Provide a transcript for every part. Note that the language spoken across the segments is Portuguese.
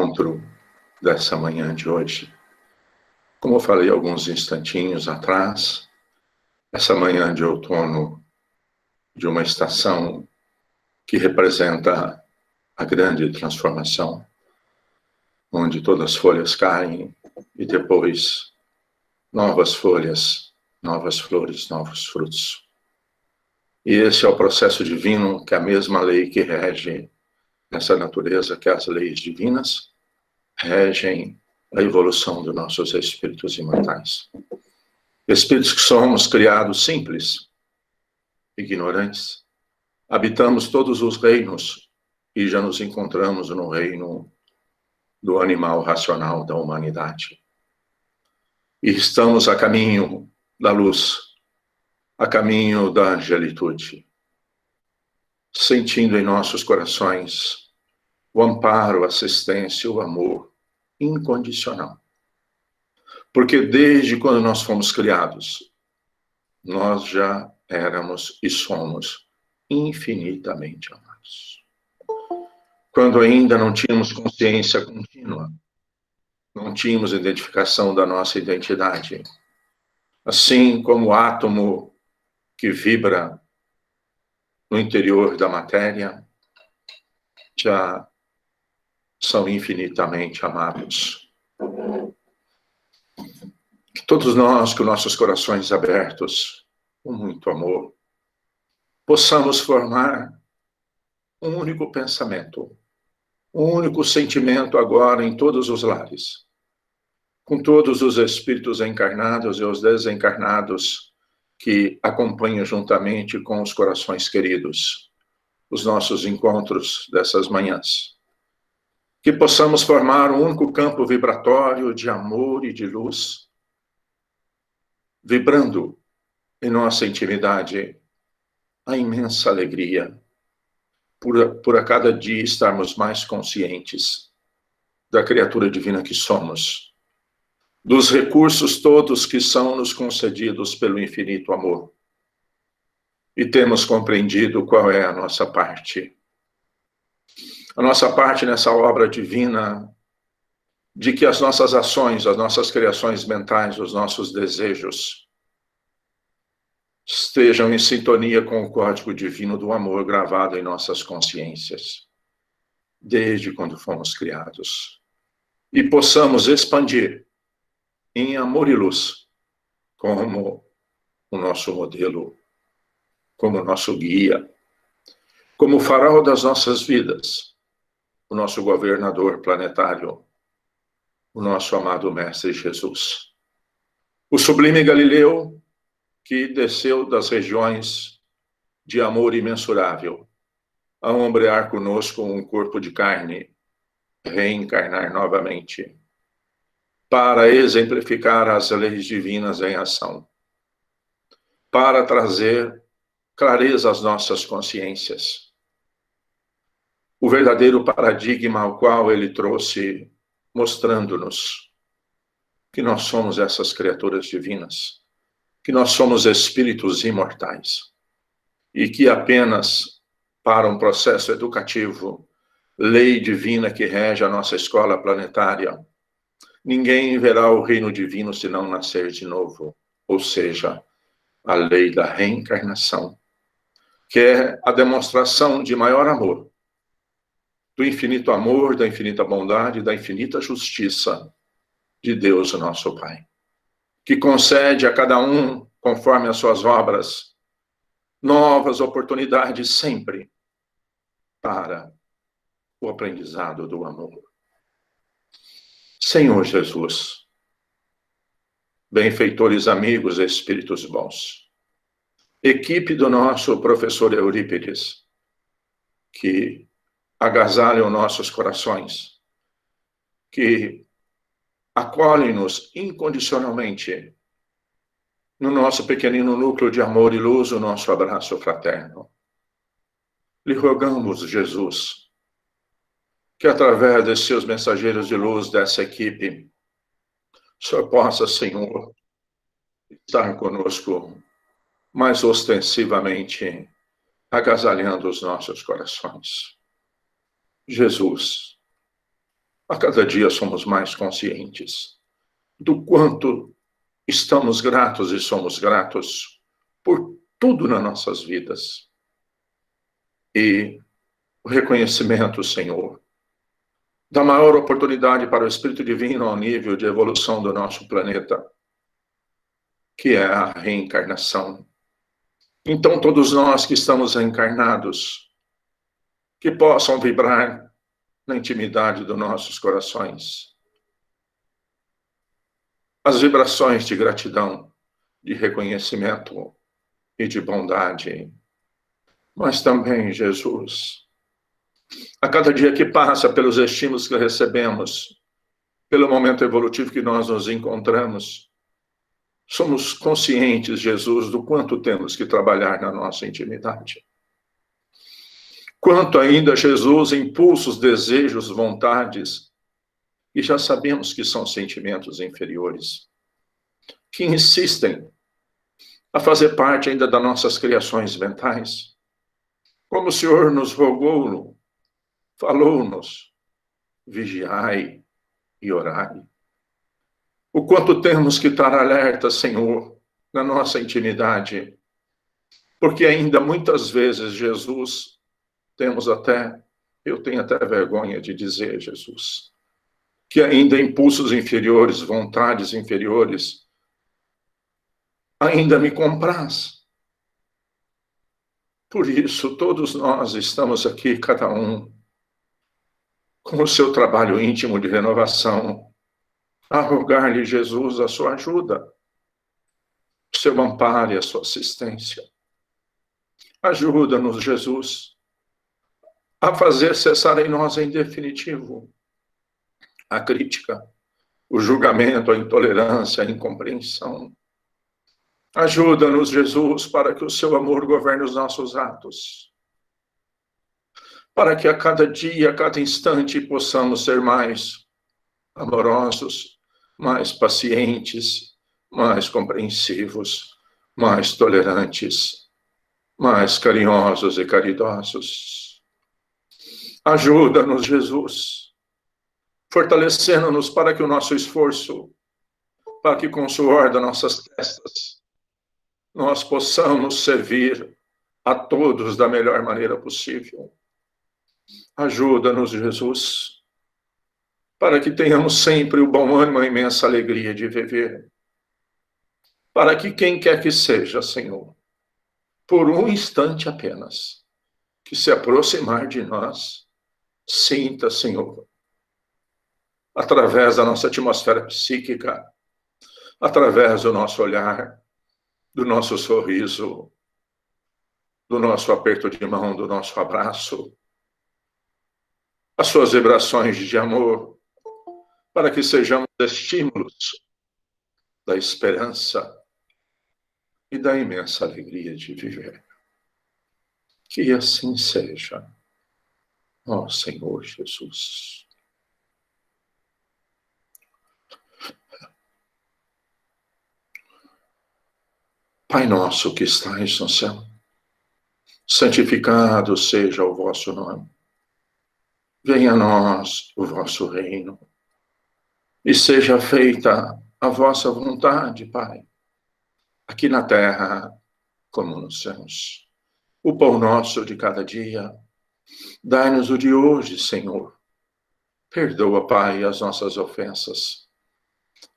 encontro dessa manhã de hoje. Como eu falei alguns instantinhos atrás, essa manhã de outono de uma estação que representa a grande transformação, onde todas as folhas caem e depois novas folhas, novas flores, novos frutos. E esse é o processo divino, que é a mesma lei que rege essa natureza, que as leis divinas regem a evolução dos nossos espíritos imortais. Espíritos que somos criados simples, ignorantes, habitamos todos os reinos e já nos encontramos no reino do animal racional da humanidade. E estamos a caminho da luz, a caminho da angelitude, sentindo em nossos corações o amparo, a assistência, o amor incondicional. Porque desde quando nós fomos criados, nós já éramos e somos infinitamente amados. Quando ainda não tínhamos consciência contínua, não tínhamos identificação da nossa identidade, assim como o átomo que vibra no interior da matéria, já são infinitamente amados. Que todos nós, com nossos corações abertos, com muito amor, possamos formar um único pensamento, um único sentimento agora em todos os lares, com todos os espíritos encarnados e os desencarnados que acompanham juntamente com os corações queridos os nossos encontros dessas manhãs. Que possamos formar um único campo vibratório de amor e de luz, vibrando em nossa intimidade a imensa alegria por a cada dia estarmos mais conscientes da criatura divina que somos, dos recursos todos que são nos concedidos pelo infinito amor. E temos compreendido qual é a nossa parte. A nossa parte nessa obra divina, de que as nossas ações, as nossas criações mentais, os nossos desejos, estejam em sintonia com o código divino do amor gravado em nossas consciências, desde quando fomos criados. E possamos expandir em amor e luz, como o nosso modelo, como o nosso guia, como o farol das nossas vidas, o nosso governador planetário, o nosso amado Mestre Jesus. O sublime Galileu, que desceu das regiões de amor imensurável, a ombrear conosco um corpo de carne, reencarnar novamente, para exemplificar as leis divinas em ação, para trazer clareza às nossas consciências. O verdadeiro paradigma ao qual ele trouxe, mostrando-nos que nós somos essas criaturas divinas, que nós somos espíritos imortais e que apenas para um processo educativo, lei divina que rege a nossa escola planetária, ninguém verá o reino divino se não nascer de novo, ou seja, a lei da reencarnação, que é a demonstração de maior amor, do infinito amor, da infinita bondade, da infinita justiça de Deus, o nosso Pai, que concede a cada um, conforme as suas obras, novas oportunidades sempre para o aprendizado do amor. Senhor Jesus, benfeitores amigos, espíritos bons, equipe do nosso professor Eurípides, que agasalham nossos corações, que acolhem-nos incondicionalmente no nosso pequenino núcleo de amor e luz, o nosso abraço fraterno. Lhe rogamos, Jesus, que através de seus mensageiros de luz dessa equipe, o Senhor possa, Senhor, estar conosco mais ostensivamente, agasalhando os nossos corações. Jesus, A cada dia somos mais conscientes do quanto estamos gratos e somos gratos por tudo nas nossas vidas. E o reconhecimento, Senhor, da maior oportunidade para o Espírito Divino ao nível de evolução do nosso planeta, que é a reencarnação. Então, todos nós que estamos reencarnados, que possam vibrar na intimidade dos nossos corações as vibrações de gratidão, de reconhecimento e de bondade. Mas também, Jesus, a cada dia que passa, pelos estímulos que recebemos, pelo momento evolutivo que nós nos encontramos, somos conscientes, Jesus, do quanto temos que trabalhar na nossa intimidade. Quanto ainda, Jesus, impulsos, desejos, vontades, e já sabemos que são sentimentos inferiores, que insistem a fazer parte ainda das nossas criações mentais. Como o Senhor nos rogou, falou-nos, vigiai e orai. O quanto temos que estar alerta, Senhor, na nossa intimidade, porque ainda muitas vezes, Jesus, eu tenho até vergonha de dizer, Jesus, que ainda impulsos inferiores, vontades inferiores, ainda me compraz. Por isso, todos nós estamos aqui, cada um, com o seu trabalho íntimo de renovação, a rogar-lhe, Jesus, a sua ajuda, o seu amparo e a sua assistência. Ajuda-nos, Jesus, a fazer cessar em nós, em definitivo, a crítica, o julgamento, a intolerância, a incompreensão. Ajuda-nos, Jesus, para que o seu amor governe os nossos atos, para que a cada dia, a cada instante, possamos ser mais amorosos, mais pacientes, mais compreensivos, mais tolerantes, mais carinhosos e caridosos. Ajuda-nos, Jesus, fortalecendo-nos para que o nosso esforço, para que com o suor das nossas testas, nós possamos servir a todos da melhor maneira possível. Ajuda-nos, Jesus, para que tenhamos sempre o bom ânimo e a imensa alegria de viver. Para que quem quer que seja, Senhor, por um instante apenas, que se aproximar de nós, sinta, Senhor, através da nossa atmosfera psíquica, através do nosso olhar, do nosso sorriso, do nosso aperto de mão, do nosso abraço, as suas vibrações de amor, para que sejamos estímulos da esperança e da imensa alegria de viver. Que assim seja, ó Senhor Jesus. Pai nosso que estais no céu, santificado seja o vosso nome. Venha a nós o vosso reino, e seja feita a vossa vontade, Pai, aqui na terra como nos céus. O pão nosso de cada dia, dai-nos o de hoje, Senhor. Perdoa, Pai, as nossas ofensas,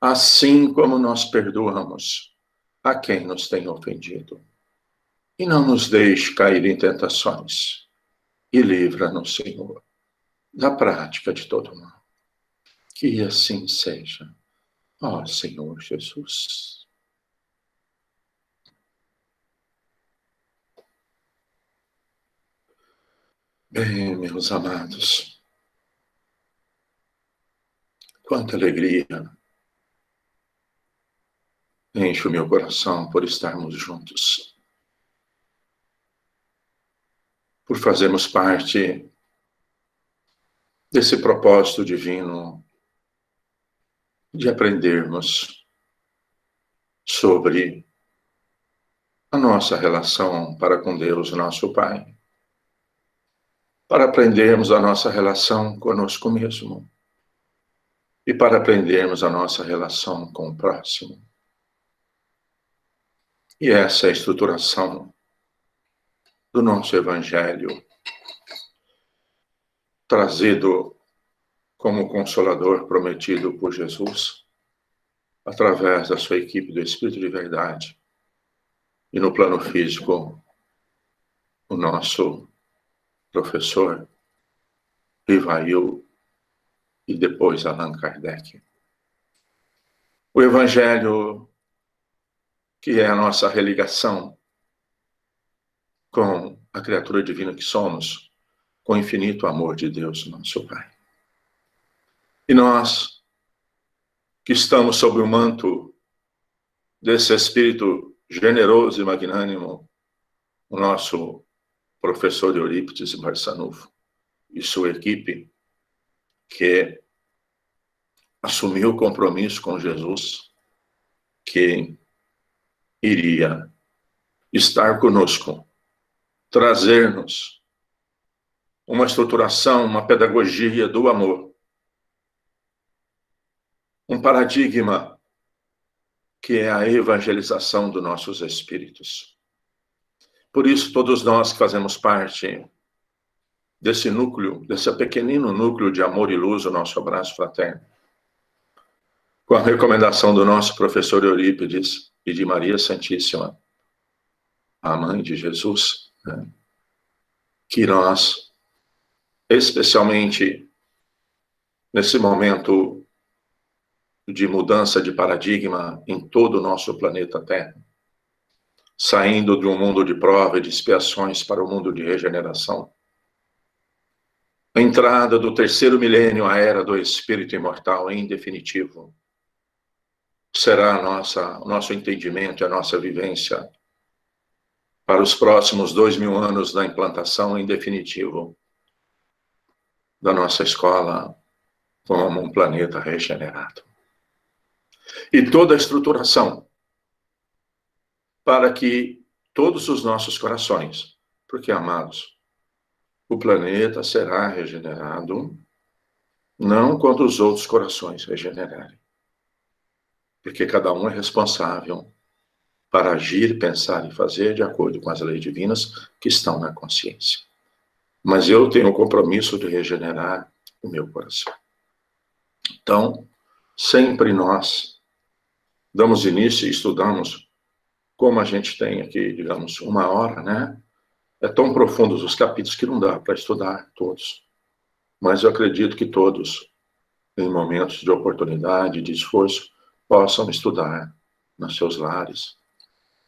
assim como nós perdoamos a quem nos tem ofendido. E não nos deixe cair em tentações, e livra-nos, Senhor, da prática de todo mal. Que assim seja, ó Senhor Jesus. Bem, meus amados, quanta alegria enche o meu coração por estarmos juntos, por fazermos parte desse propósito divino de aprendermos sobre a nossa relação para com Deus, nosso Pai, para aprendermos a nossa relação conosco mesmo, e para aprendermos a nossa relação com o próximo. E essa é a estruturação do nosso Evangelho, trazido como Consolador prometido por Jesus, através da sua equipe do Espírito de Verdade. E no plano físico, o nosso professor Rivail e depois Allan Kardec. O Evangelho, que é a nossa religação com a criatura divina que somos, com o infinito amor de Deus, nosso Pai. E nós, que estamos sob o manto desse Espírito generoso e magnânimo, o nosso professor Eurípides Barçanufo e sua equipe, que assumiu o compromisso com Jesus, que iria estar conosco, trazer-nos uma estruturação, uma pedagogia do amor, um paradigma que é a evangelização dos nossos espíritos. Por isso, todos nós que fazemos parte desse núcleo, desse pequenino núcleo de amor e luz, o nosso abraço fraterno, com a recomendação do nosso professor Eurípides e de Maria Santíssima, a mãe de Jesus, né? Que nós, especialmente nesse momento de mudança de paradigma em todo o nosso planeta Terra, saindo de um mundo de prova e de expiações para o mundo de regeneração, a entrada do terceiro milênio, a era do Espírito Imortal, em definitivo, será o nosso entendimento, a nossa vivência para os próximos 2000 anos da implantação, em definitivo, da nossa escola como um planeta regenerado. E toda a estruturação para que todos os nossos corações, porque, amados, o planeta será regenerado não quando os outros corações regenerarem, porque cada um é responsável para agir, pensar e fazer de acordo com as leis divinas que estão na consciência. Mas eu tenho o compromisso de regenerar o meu coração. Então, sempre nós damos início e estudamos, como a gente tem aqui, digamos, 1 hora, né? É tão profundos os capítulos que não dá para estudar todos. Mas eu acredito que todos, em momentos de oportunidade, de esforço, possam estudar nos seus lares,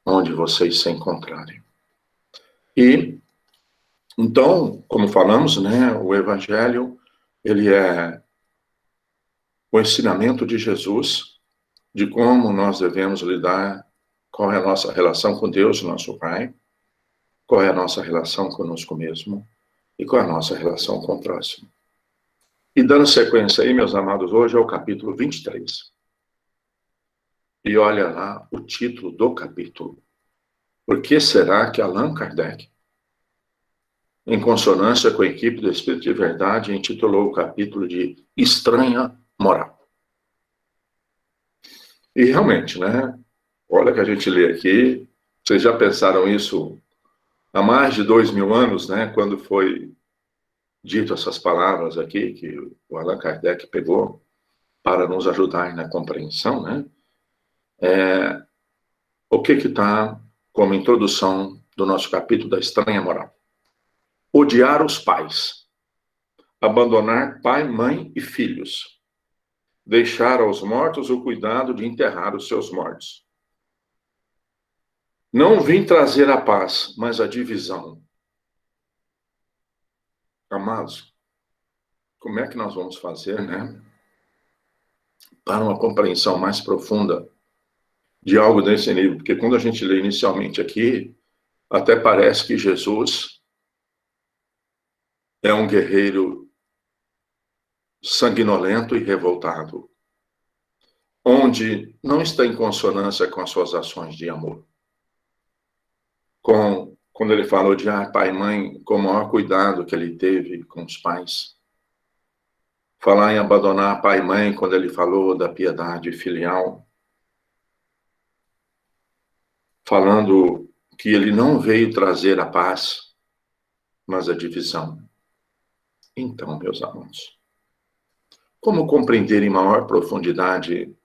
onde vocês se encontrarem. E, então, como falamos, né, o Evangelho, ele é o ensinamento de Jesus de como nós devemos lidar, qual é a nossa relação com Deus, nosso Pai, qual é a nossa relação conosco mesmo e qual é a nossa relação com o próximo. E dando sequência aí, meus amados, hoje é o capítulo 23. E olha lá o título do capítulo. Por que será que Allan Kardec, em consonância com a equipe do Espírito de Verdade, intitulou o capítulo de Estranha Moral? E realmente, né? Olha que a gente lê aqui, vocês já pensaram isso há mais de 2000 anos, né? Quando foi dito essas palavras aqui, que o Allan Kardec pegou para nos ajudar na compreensão, né? O que está como introdução do nosso capítulo da Estranha Moral? Odiar os pais, abandonar pai, mãe e filhos, deixar aos mortos o cuidado de enterrar os seus mortos. Não vim trazer a paz, mas a divisão. Amados, como é que nós vamos fazer, né? Para uma compreensão mais profunda de algo desse nível? Porque quando a gente lê inicialmente aqui, até parece que Jesus é um guerreiro sanguinolento e revoltado, onde não está em consonância com as suas ações de amor. Quando ele fala odiar pai e mãe, com o maior cuidado que ele teve com os pais, falar em abandonar pai e mãe, quando ele falou da piedade filial, falando que ele não veio trazer a paz, mas a divisão. Então, meus amados, como compreender em maior profundidade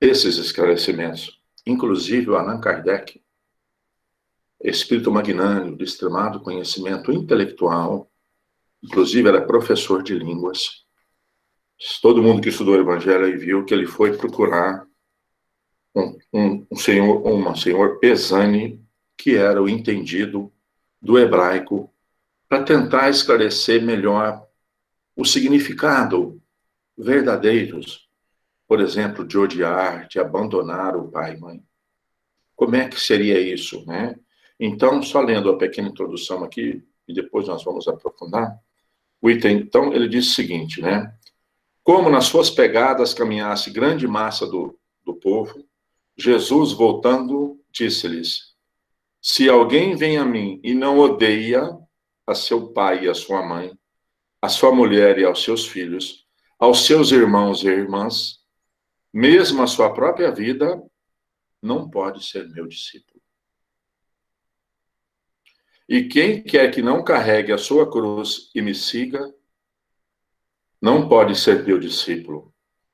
esses esclarecimentos? Inclusive, o Allan Kardec, espírito magnânimo, de extremado conhecimento intelectual, inclusive era professor de línguas. Todo mundo que estudou o Evangelho aí viu que ele foi procurar um senhor Pesani, que era o entendido do hebraico, para tentar esclarecer melhor o significado verdadeiros, por exemplo, de odiar, de abandonar o pai e mãe. Como é que seria isso, né? Então, só lendo a pequena introdução aqui, e depois nós vamos aprofundar, o item, então, ele diz o seguinte, né? Como nas suas pegadas caminhasse grande massa do povo, Jesus, voltando, disse-lhes, se alguém vem a mim e não odeia a seu pai e a sua mãe, a sua mulher e aos seus filhos, aos seus irmãos e irmãs, mesmo a sua própria vida, não pode ser meu discípulo. E quem quer que não carregue a sua cruz e me siga, não pode ser meu discípulo.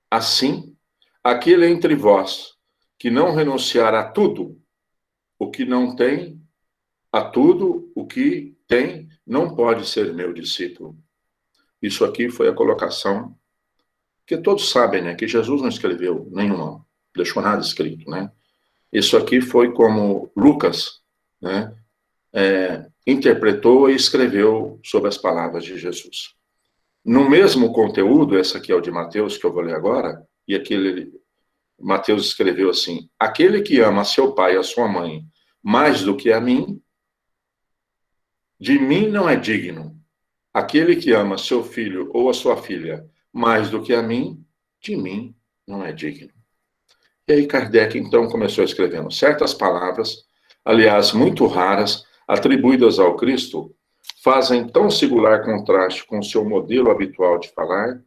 Assim, aquele entre vós que não renunciar a tudo o que não tem, a tudo o que tem, não pode ser meu discípulo. Isso aqui foi a colocação que todos sabem, né? Que Jesus não escreveu nenhuma, deixou nada escrito, né? Isso aqui foi como Lucas, né? Interpretou e escreveu sobre as palavras de Jesus. No mesmo conteúdo, essa aqui é o de Mateus, que eu vou ler agora, e aquele, Mateus escreveu assim, aquele que ama seu pai e a sua mãe mais do que a mim, de mim não é digno. Aquele que ama seu filho ou a sua filha mais do que a mim, de mim não é digno. E aí Kardec, então, começou escrevendo certas palavras, aliás, muito raras, atribuídas ao Cristo, fazem tão singular contraste com o seu modelo habitual de falar,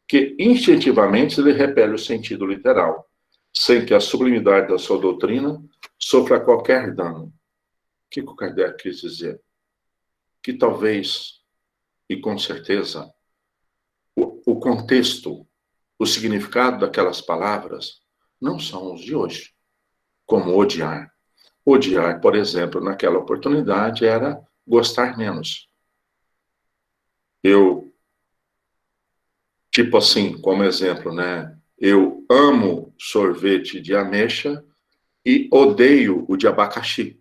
que instintivamente lhe repele o sentido literal, sem que a sublimidade da sua doutrina sofra qualquer dano. O que o Kardec quis dizer? Que talvez, e com certeza, o contexto, o significado daquelas palavras não são os de hoje, como odiar. Odiar, por exemplo, naquela oportunidade era gostar menos. Eu, tipo assim, como exemplo, né? Eu amo sorvete de ameixa e odeio o de abacaxi.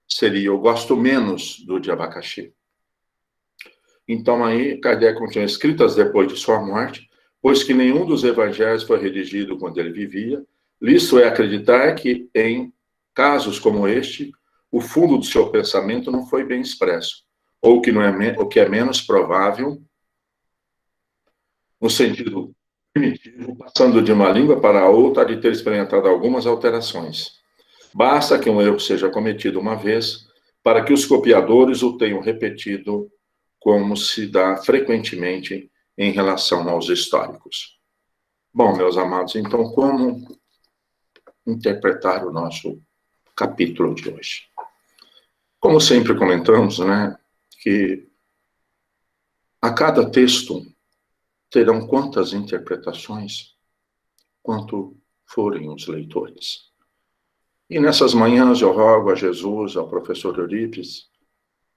Seria, eu gosto menos do de abacaxi. Então aí, Kardec continua, escritas depois de sua morte, pois que nenhum dos evangelhos foi redigido quando ele vivia, isso é acreditar que, em casos como este, o fundo do seu pensamento não foi bem expresso, ou que, não é, o que é menos provável, no sentido primitivo, passando de uma língua para a outra, de ter experimentado algumas alterações. Basta que um erro seja cometido uma vez, para que os copiadores o tenham repetido, como se dá frequentemente em relação aos históricos. Bom, meus amados, então como interpretar o nosso capítulo de hoje? Como sempre comentamos, né, que a cada texto terão quantas interpretações quanto forem os leitores. E nessas manhãs eu rogo a Jesus, ao professor Eurípides,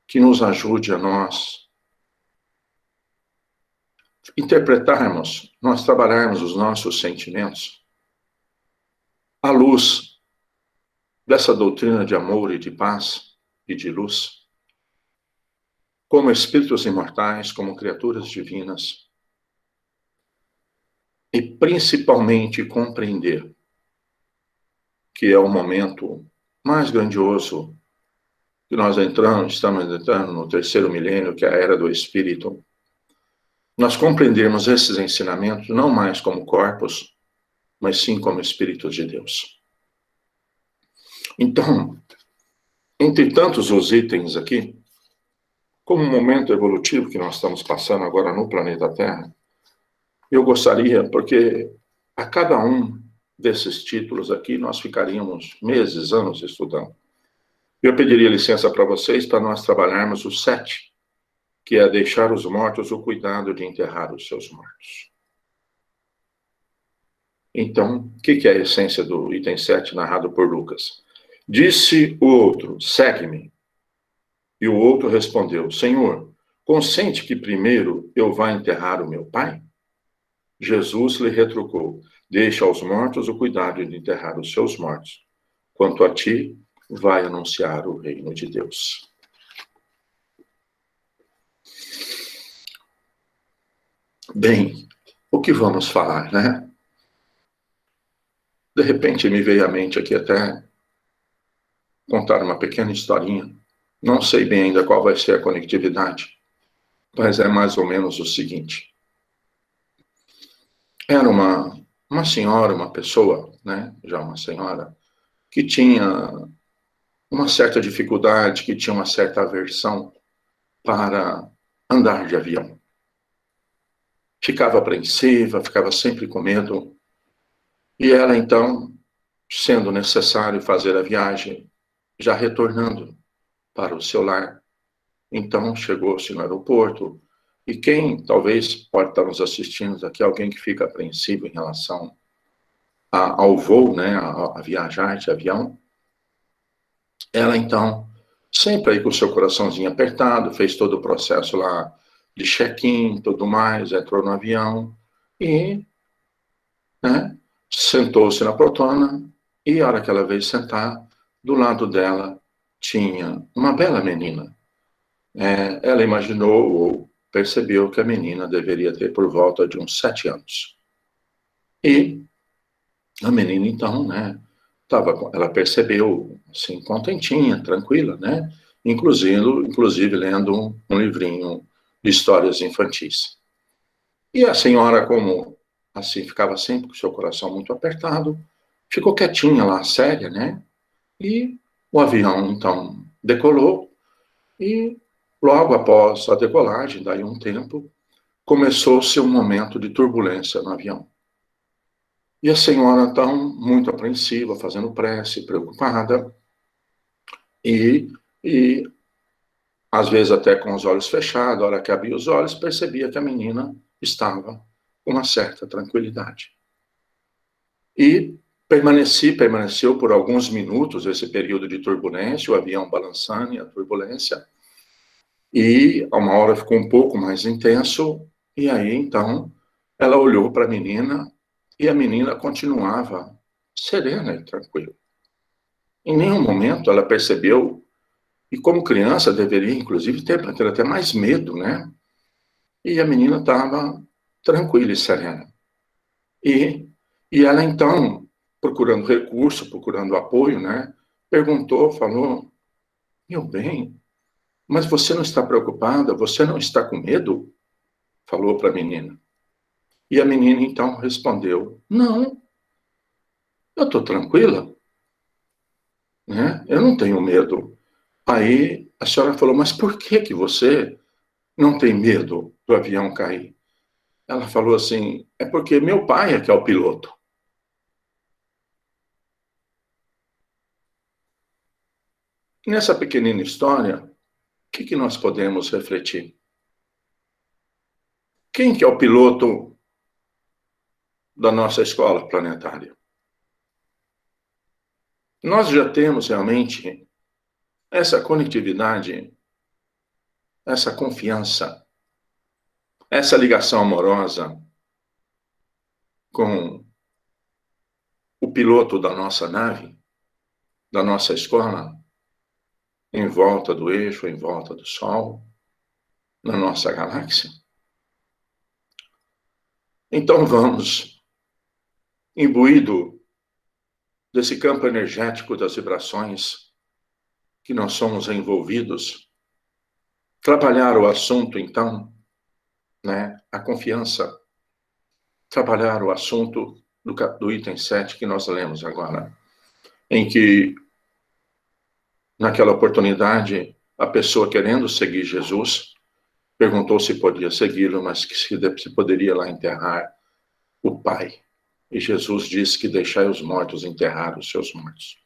que nos ajude a nós interpretarmos, nós trabalharmos os nossos sentimentos à luz dessa doutrina de amor e de paz e de luz, como espíritos imortais, como criaturas divinas, e principalmente compreender que é o momento mais grandioso que nós estamos entrando no terceiro milênio, que é a era do Espírito. Nós compreendermos esses ensinamentos não mais como corpos, mas sim como Espíritos de Deus. Então, entre tantos os itens aqui, como um momento evolutivo que nós estamos passando agora no planeta Terra, eu gostaria, porque a cada um desses títulos aqui, nós ficaríamos meses, anos estudando. Eu pediria licença para vocês para nós trabalharmos o 7, que é deixar os mortos o cuidado de enterrar os seus mortos. Então, o que é a essência do item 7 narrado por Lucas? Disse o outro, segue-me. E o outro respondeu, Senhor, consente que primeiro eu vá enterrar o meu pai? Jesus lhe retrucou, deixa aos mortos o cuidado de enterrar os seus mortos. Quanto a ti, vai anunciar o reino de Deus. Bem, o que vamos falar, né? De repente me veio à mente aqui até contar uma pequena historinha. Não sei bem ainda qual vai ser a conectividade, mas é mais ou menos o seguinte. Era uma senhora, uma pessoa, né? Já uma senhora, que tinha uma certa dificuldade, que tinha uma certa aversão para andar de avião. Ficava apreensiva, ficava sempre com medo. E ela, então, sendo necessário fazer a viagem, já retornando para o seu lar, então chegou-se no aeroporto, e quem talvez pode estar nos assistindo aqui, alguém que fica apreensivo em relação ao voo, né, a viajar de avião, ela então, sempre aí com o seu coraçãozinho apertado, fez todo o processo lá de check-in, tudo mais, entrou no avião e, né, sentou-se na poltrona e a hora que ela veio sentar, do lado dela tinha uma bela menina. Ela imaginou ou percebeu que a menina deveria ter por volta de uns 7 anos. E a menina, então, né, ela percebeu, assim, contentinha, tranquila, né, inclusive lendo um livrinho de histórias infantis. E a senhora, como, assim, ficava sempre com o seu coração muito apertado, ficou quietinha lá, séria, né, e o avião, então, decolou e logo após a decolagem, daí um tempo, começou-se um momento de turbulência no avião. E a senhora, então, muito apreensiva, fazendo prece, preocupada, e às vezes até com os olhos fechados, a hora que abria os olhos, percebia que a menina estava com uma certa tranquilidade. E permaneceu por alguns minutos esse período de turbulência, o avião balançando e a turbulência, e a uma hora ficou um pouco mais intenso, e aí, então, ela olhou para a menina, e a menina continuava serena e tranquila. Em nenhum momento ela percebeu, e como criança deveria, inclusive, ter até mais medo, né? E a menina estava tranquila e serena. E ela, então, procurando recurso, procurando apoio, né? Perguntou, falou, meu bem, mas você não está preocupada? Você não está com medo? Falou para a menina. E a menina, então, respondeu, não, eu estou tranquila, né? Eu não tenho medo. Aí a senhora falou, mas por que você não tem medo do avião cair? Ela falou assim, é porque meu pai é que é o piloto. Nessa pequenina história, o que nós podemos refletir? Quem que é o piloto da nossa escola planetária? Nós já temos realmente essa conectividade, essa confiança, essa ligação amorosa com o piloto da nossa nave, da nossa escola, em volta do eixo, em volta do Sol, na nossa galáxia. Então vamos, imbuído desse campo energético das vibrações que nós somos envolvidos, trabalhar o assunto, então, né, a confiança, trabalhar o assunto do item 7 que nós lemos agora, em que, naquela oportunidade, a pessoa querendo seguir Jesus, perguntou se podia segui-lo, mas que se poderia lá enterrar o Pai. E Jesus disse que deixai os mortos enterrar os seus mortos.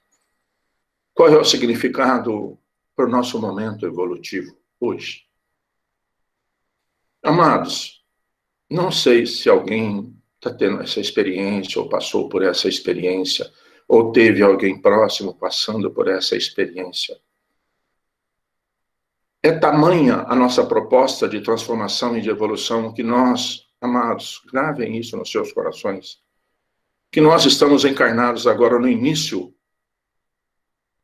Qual é o significado para o nosso momento evolutivo hoje? Amados, não sei se alguém está tendo essa experiência, ou passou por essa experiência, ou teve alguém próximo passando por essa experiência. É tamanha a nossa proposta de transformação e de evolução que nós, amados, gravem isso nos seus corações, que nós estamos encarnados agora no início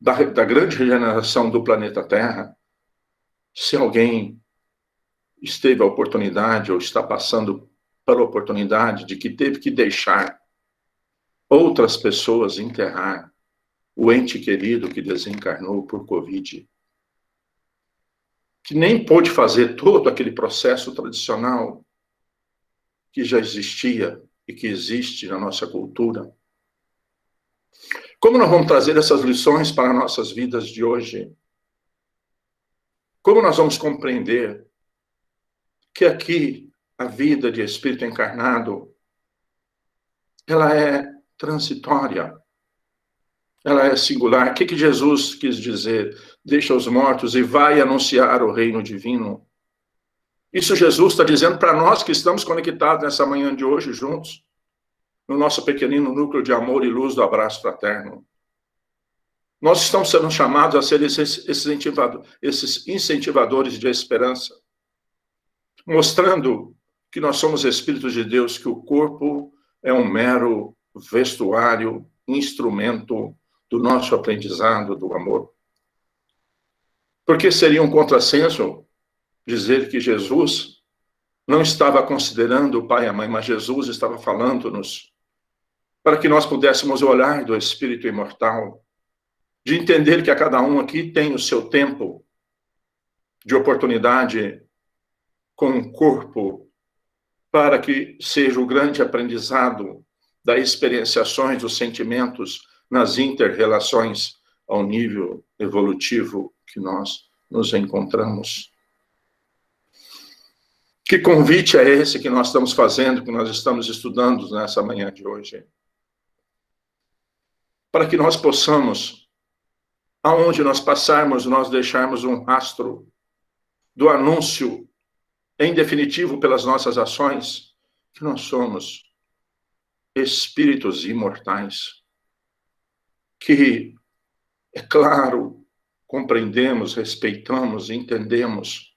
da grande regeneração do planeta Terra. Se alguém esteve a oportunidade ou está passando pela oportunidade de que teve que deixar outras pessoas enterrar o ente querido que desencarnou por Covid, que nem pôde fazer todo aquele processo tradicional que já existia e que existe na nossa cultura. Como nós vamos trazer essas lições para nossas vidas de hoje? Como nós vamos compreender que aqui a vida de espírito encarnado, ela é transitória, ela é singular. O que Jesus quis dizer? Deixa os mortos e vai anunciar o reino divino. Isso Jesus está dizendo para nós que estamos conectados nessa manhã de hoje juntos, no nosso pequenino núcleo de amor e luz do abraço fraterno. Nós estamos sendo chamados a ser esses incentivadores de esperança, mostrando que nós somos espíritos de Deus, que o corpo é um mero vestuário, instrumento do nosso aprendizado, do amor. Porque seria um contrassenso dizer que Jesus não estava considerando o pai e a mãe, mas Jesus estava falando-nos para que nós pudéssemos olhar do espírito imortal, de entender que a cada um aqui tem o seu tempo de oportunidade com um corpo, para que seja o grande aprendizado das experienciações dos sentimentos nas inter-relações ao nível evolutivo que nós nos encontramos. Que convite é esse que nós estamos fazendo, que nós estamos estudando nessa manhã de hoje? Para que nós possamos, aonde nós passarmos, nós deixarmos um rastro do anúncio, em definitivo, pelas nossas ações, que nós somos espíritos imortais, que, é claro, compreendemos, respeitamos, entendemos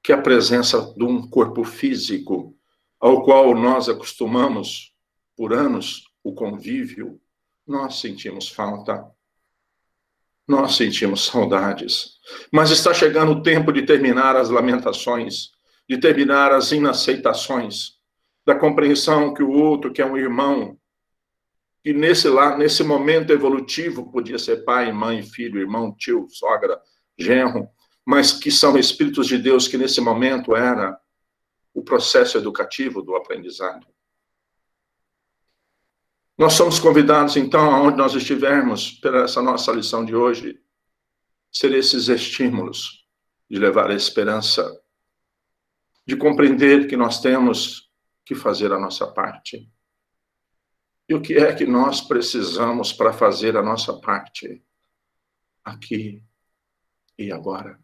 que a presença de um corpo físico, ao qual nós acostumamos por anos o convívio, nós sentimos falta, nós sentimos saudades, mas está chegando o tempo de terminar as lamentações, de terminar as inaceitações, da compreensão que o outro, que é um irmão, que nesse momento evolutivo podia ser pai, mãe, filho, irmão, tio, sogra, genro, mas que são espíritos de Deus, que nesse momento era o processo educativo do aprendizado. Nós somos convidados, então, aonde nós estivermos, pela essa nossa lição de hoje, ser esses estímulos de levar a esperança, de compreender que nós temos que fazer a nossa parte. E o que é que nós precisamos para fazer a nossa parte aqui e agora?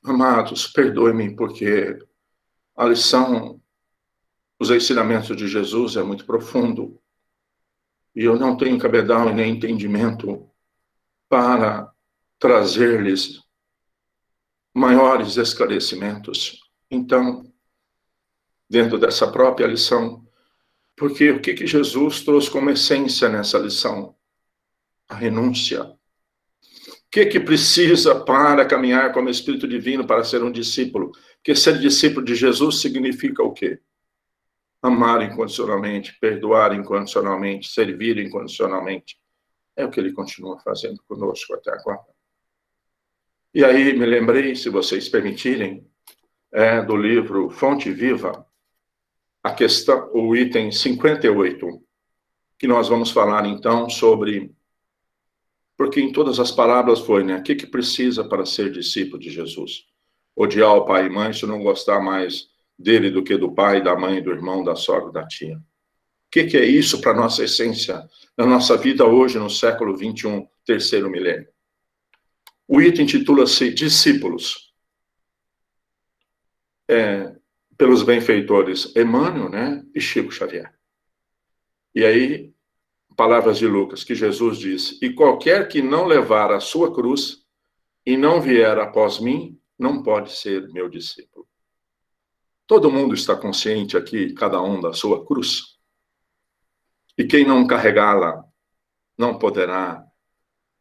Amados, perdoe-me, porque a lição, os ensinamentos de Jesus é muito profundo, e eu não tenho cabedal e nem entendimento para trazer-lhes maiores esclarecimentos. Então, dentro dessa própria lição, porque o que Jesus trouxe como essência nessa lição? A renúncia. O que precisa para caminhar como Espírito Divino para ser um discípulo? Porque ser discípulo de Jesus significa o quê? Amar incondicionalmente, perdoar incondicionalmente, servir incondicionalmente. É o que ele continua fazendo conosco até agora. E aí me lembrei, se vocês permitirem, do livro Fonte Viva, a questão, o item 58, que nós vamos falar então sobre, porque em todas as palavras foi, né? O que precisa para ser discípulo de Jesus? Odiar o pai e mãe, se não gostar mais dele do que do pai, da mãe, do irmão, da sogra, da tia. O que é isso para a nossa essência, na nossa vida hoje, no século XXI, terceiro milênio? O item intitula-se Discípulos. Pelos benfeitores Emmanuel, né, e Chico Xavier. E aí, palavras de Lucas, que Jesus disse: e qualquer que não levar a sua cruz e não vier após mim, não pode ser meu discípulo. Todo mundo está consciente aqui, cada um da sua cruz. E quem não carregá-la, não poderá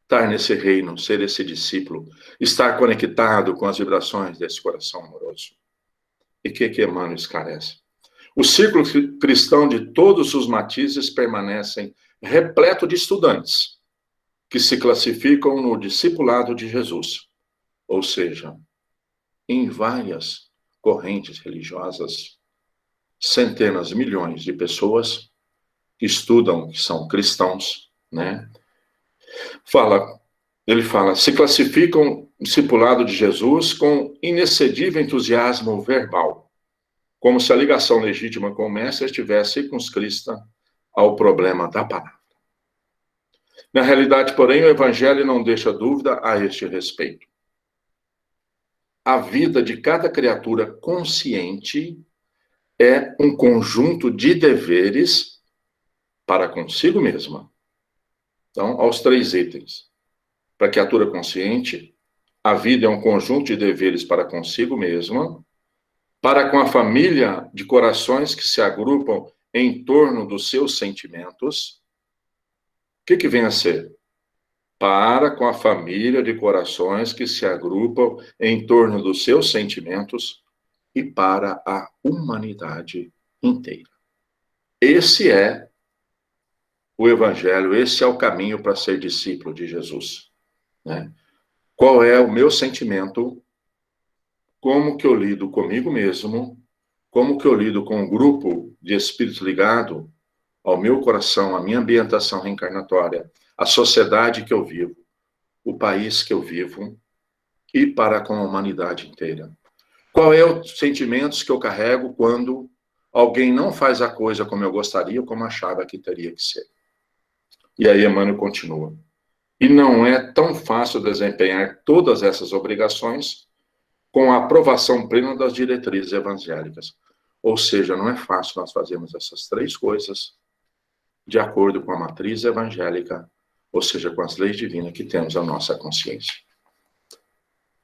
estar nesse reino, ser esse discípulo, estar conectado com as vibrações desse coração amoroso. E o que Emmanuel esclarece? O círculo cristão de todos os matizes permanecem repleto de estudantes que se classificam no discipulado de Jesus, ou seja, em várias correntes religiosas, centenas, milhões de pessoas que estudam, que são cristãos, né? Ele fala, se classificam no discipulado de Jesus com inexcedível entusiasmo verbal, como se a ligação legítima com o mestre estivesse circunscrita ao problema da palavra. Na realidade, porém, o Evangelho não deixa dúvida a este respeito. A vida de cada criatura consciente é um conjunto de deveres para consigo mesma. Então, aos 3 itens. Para a criatura consciente, a vida é um conjunto de deveres para consigo mesma, para com a família de corações que se agrupam em torno dos seus sentimentos. O que vem a ser? Para com a família de corações que se agrupam em torno dos seus sentimentos e para a humanidade inteira. Esse é o Evangelho, esse é o caminho para ser discípulo de Jesus, né? Qual é o meu sentimento? Como que eu lido comigo mesmo? Como que eu lido com um grupo de espíritos ligado ao meu coração, à minha ambientação reencarnatória, à sociedade que eu vivo, o país que eu vivo e para com a humanidade inteira? Qual é os sentimentos que eu carrego quando alguém não faz a coisa como eu gostaria, como achava que teria que ser? E aí Emmanuel continua. E não é tão fácil desempenhar todas essas obrigações com a aprovação plena das diretrizes evangélicas. Ou seja, não é fácil nós fazermos essas 3 coisas de acordo com a matriz evangélica, ou seja, com as leis divinas que temos a nossa consciência.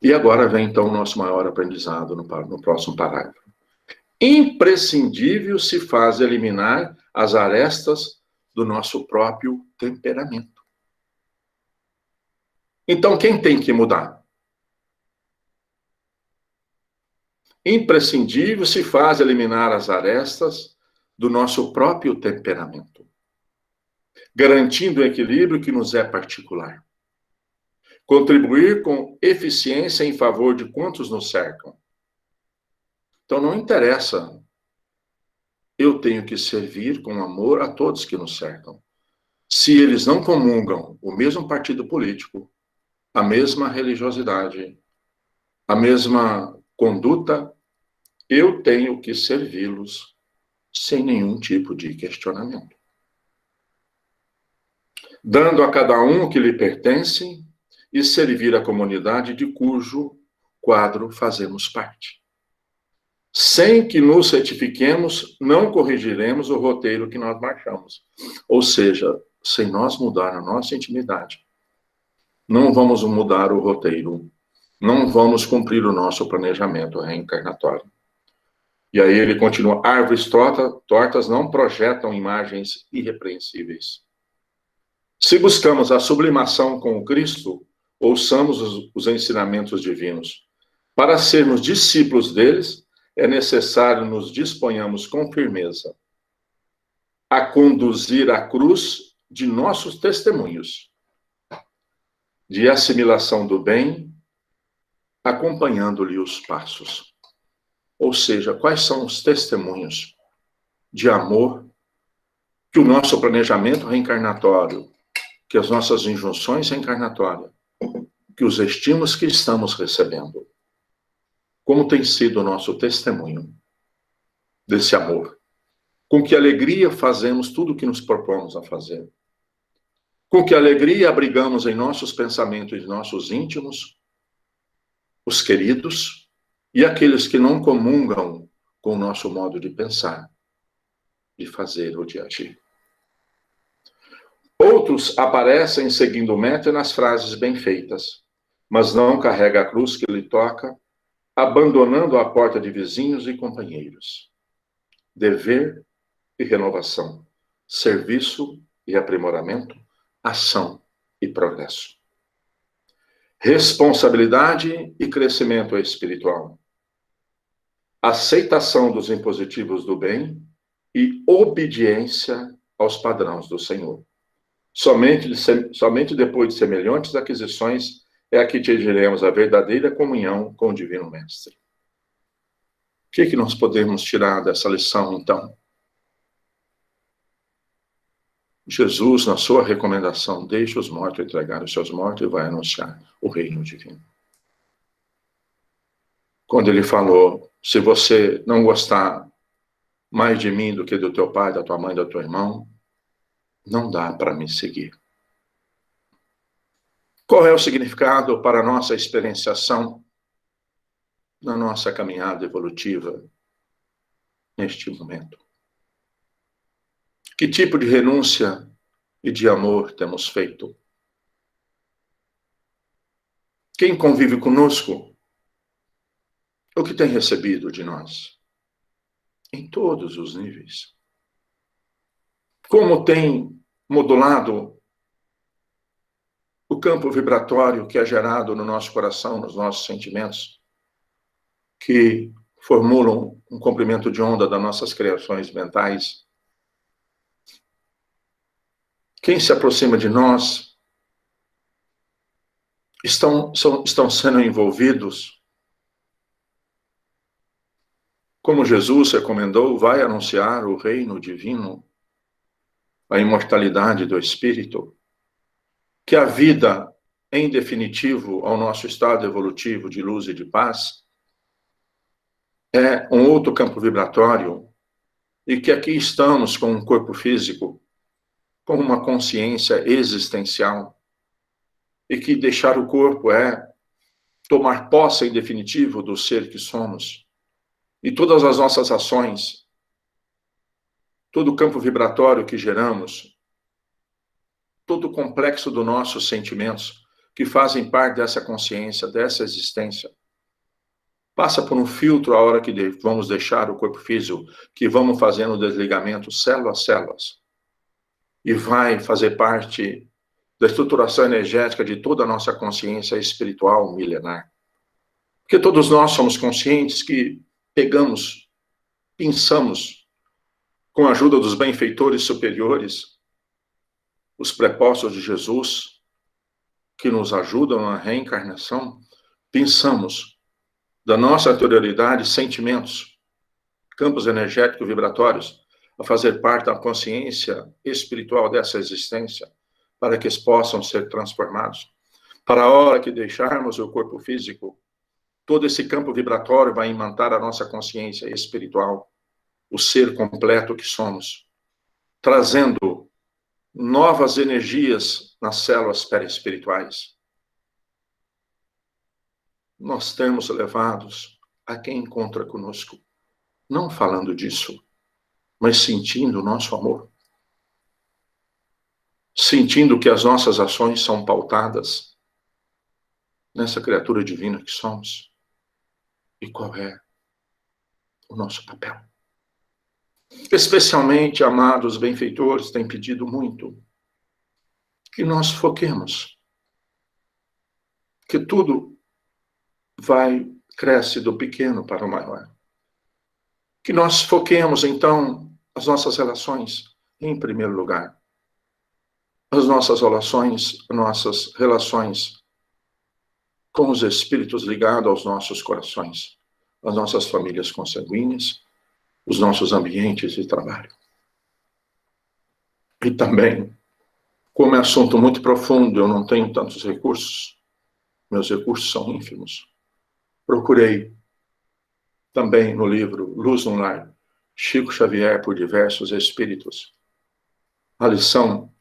E agora vem, então, o nosso maior aprendizado no próximo parágrafo. Imprescindível se faz eliminar as arestas do nosso próprio temperamento. Então, quem tem que mudar? Imprescindível se faz eliminar as arestas do nosso próprio temperamento, garantindo o equilíbrio que nos é particular. Contribuir com eficiência em favor de quantos nos cercam. Então, não interessa. Eu tenho que servir com amor a todos que nos cercam. Se eles não comungam o mesmo partido político, a mesma religiosidade, a mesma conduta, eu tenho que servi-los sem nenhum tipo de questionamento. Dando a cada um o que lhe pertence e servir a comunidade de cujo quadro fazemos parte. Sem que nos certifiquemos, não corrigiremos o roteiro que nós marchamos. Ou seja, sem nós mudar a nossa intimidade, não vamos mudar o roteiro, não vamos cumprir o nosso planejamento reencarnatório. E aí ele continua, árvores tortas não projetam imagens irrepreensíveis. Se buscamos a sublimação com o Cristo, ouçamos os ensinamentos divinos. Para sermos discípulos deles, é necessário nos disponhamos com firmeza a conduzir a cruz de nossos testemunhos, de assimilação do bem, acompanhando-lhe os passos. Ou seja, quais são os testemunhos de amor que o nosso planejamento reencarnatório, que as nossas injunções reencarnatórias, que os estímulos que estamos recebendo, como tem sido o nosso testemunho desse amor. Com que alegria fazemos tudo o que nos propomos a fazer. Com que alegria abrigamos em nossos pensamentos e nossos íntimos os queridos e aqueles que não comungam com o nosso modo de pensar, de fazer ou de agir. Outros aparecem seguindo o método nas frases bem feitas, mas não carrega a cruz que lhe toca, abandonando a porta de vizinhos e companheiros. Dever e renovação, serviço e aprimoramento, ação e progresso. Responsabilidade e crescimento espiritual. Aceitação dos impositivos do bem e obediência aos padrões do Senhor. Somente depois de semelhantes aquisições é que atingiremos a verdadeira comunhão com o Divino Mestre. O que nós podemos tirar dessa lição, então? Jesus, na sua recomendação, deixa os mortos entregar os seus mortos e vai anunciar o reino divino. Quando ele falou, se você não gostar mais de mim do que do teu pai, da tua mãe, do teu irmão, não dá para me seguir. Qual é o significado para a nossa experienciação na nossa caminhada evolutiva neste momento? Que tipo de renúncia e de amor temos feito? Quem convive conosco, o que tem recebido de nós? Em todos os níveis. Como tem modulado o campo vibratório que é gerado no nosso coração, nos nossos sentimentos, que formulam um comprimento de onda das nossas criações mentais. Quem se aproxima de nós estão sendo envolvidos, como Jesus recomendou, vai anunciar o reino divino, a imortalidade do espírito, que a vida, em definitivo, ao nosso estado evolutivo de luz e de paz, é um outro campo vibratório, e que aqui estamos com um corpo físico, com uma consciência existencial, e que deixar o corpo é tomar posse em definitivo do ser que somos. E todas as nossas ações, todo o campo vibratório que geramos, todo o complexo dos nossos sentimentos, que fazem parte dessa consciência, dessa existência, passa por um filtro a hora que vamos deixar o corpo físico, que vamos fazendo o desligamento célula a células, e vai fazer parte da estruturação energética de toda a nossa consciência espiritual milenar. Porque todos nós somos conscientes que pegamos, pensamos, com a ajuda dos benfeitores superiores, os prepostos de Jesus, que nos ajudam na reencarnação, pensamos da nossa anterioridade, sentimentos, campos energéticos vibratórios, a fazer parte da consciência espiritual dessa existência, para que eles possam ser transformados. Para a hora que deixarmos o corpo físico, todo esse campo vibratório vai imantar a nossa consciência espiritual, o ser completo que somos, trazendo novas energias nas células perispirituais. Nós temos levados a quem encontra conosco, não falando disso, mas sentindo o nosso amor. Sentindo que as nossas ações são pautadas nessa criatura divina que somos. E qual é o nosso papel? Especialmente, amados benfeitores, têm pedido muito que nós foquemos, que tudo cresce do pequeno para o maior. Que nós foquemos, então, as nossas relações em primeiro lugar. As nossas relações com os espíritos ligados aos nossos corações, as nossas famílias consanguíneas, os nossos ambientes de trabalho. E também, como é assunto muito profundo, eu não tenho tantos recursos, meus recursos são ínfimos, procurei também no livro Luz no Lar, Chico Xavier por diversos espíritos. A lição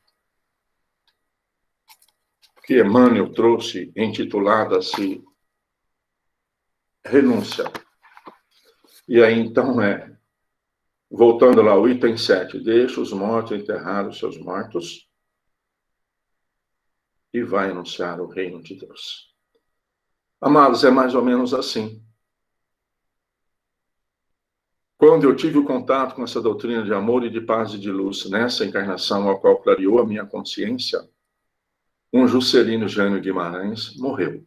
que Emmanuel trouxe, intitulada-se Renúncia. E aí, então, voltando lá ao item 7, deixa os mortos enterrar os seus mortos e vai anunciar o reino de Deus. Amados, é mais ou menos assim. Quando eu tive o contato com essa doutrina de amor e de paz e de luz, nessa encarnação a qual clareou a minha consciência, um Juscelino Jânio Guimarães morreu.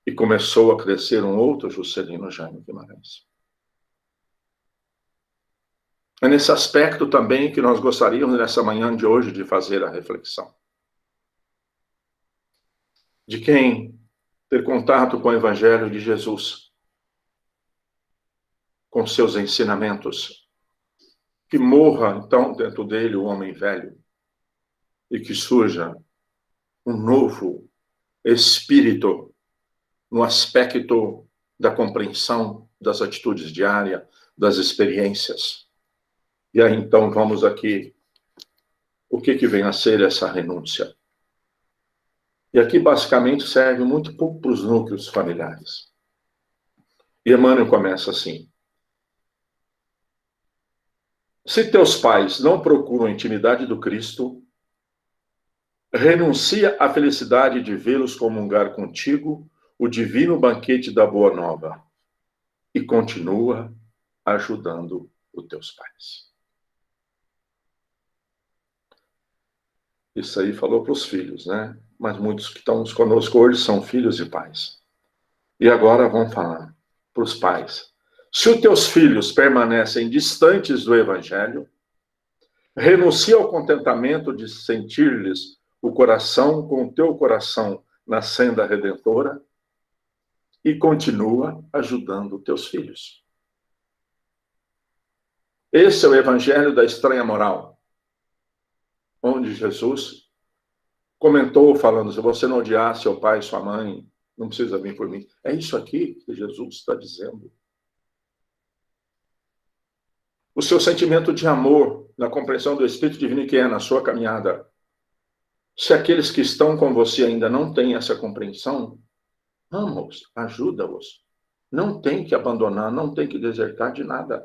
E começou a crescer um outro Juscelino Jânio Guimarães. É nesse aspecto também que nós gostaríamos, nessa manhã de hoje, de fazer a reflexão. De quem ter contato com o Evangelho de Jesus, com seus ensinamentos, que morra, então, dentro dele o homem velho, e que surja um novo espírito no aspecto da compreensão das atitudes diárias, das experiências. E aí, então, vamos aqui, o que vem a ser essa renúncia? E aqui, basicamente, serve muito pouco para os núcleos familiares. E Emmanuel começa assim: se teus pais não procuram a intimidade do Cristo, renuncia à felicidade de vê-los comungar contigo o divino banquete da Boa Nova e continua ajudando os teus pais. Isso aí falou para os filhos, né? Mas muitos que estão conosco hoje são filhos e pais. E agora vamos falar para os pais. Se os teus filhos permanecem distantes do Evangelho, renuncia ao contentamento de sentir-lhes o coração com o teu coração na senda redentora e continua ajudando teus filhos. Esse é o Evangelho da estranha moral, onde Jesus comentou falando, se você não odiar seu pai e sua mãe, não precisa vir por mim. É isso aqui que Jesus está dizendo. O seu sentimento de amor, na compreensão do Espírito Divino que é na sua caminhada. Se aqueles que estão com você ainda não têm essa compreensão, ama-os, ajuda-os. Não tem que abandonar, não tem que desertar de nada.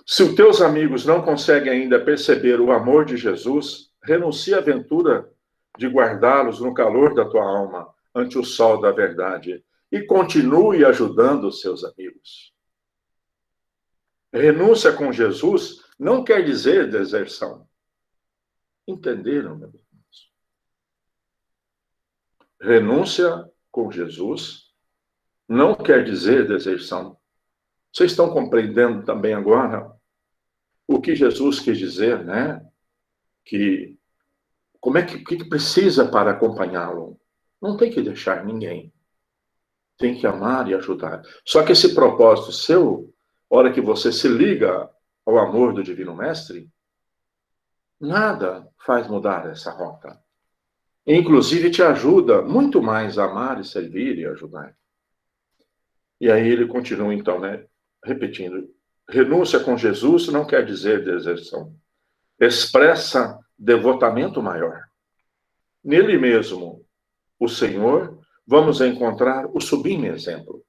Se os teus amigos não conseguem ainda perceber o amor de Jesus, renuncia à aventura de guardá-los no calor da tua alma, ante o sol da verdade, e continue ajudando os seus amigos. Renúncia com Jesus não quer dizer deserção. Entenderam, meus irmãos? Renúncia com Jesus não quer dizer deserção. Vocês estão compreendendo também agora o que Jesus quis dizer, né? Que como é que precisa para acompanhá-lo? Não tem que deixar ninguém. Tem que amar e ajudar. Só que esse propósito seu, hora que você se liga ao amor do Divino Mestre, nada faz mudar essa rota. Inclusive te ajuda muito mais a amar e servir e ajudar. E aí ele continua então, né? Repetindo. Renúncia com Jesus não quer dizer deserção. Expressa devotamento maior. Nele mesmo, o Senhor, vamos encontrar o sublime exemplo.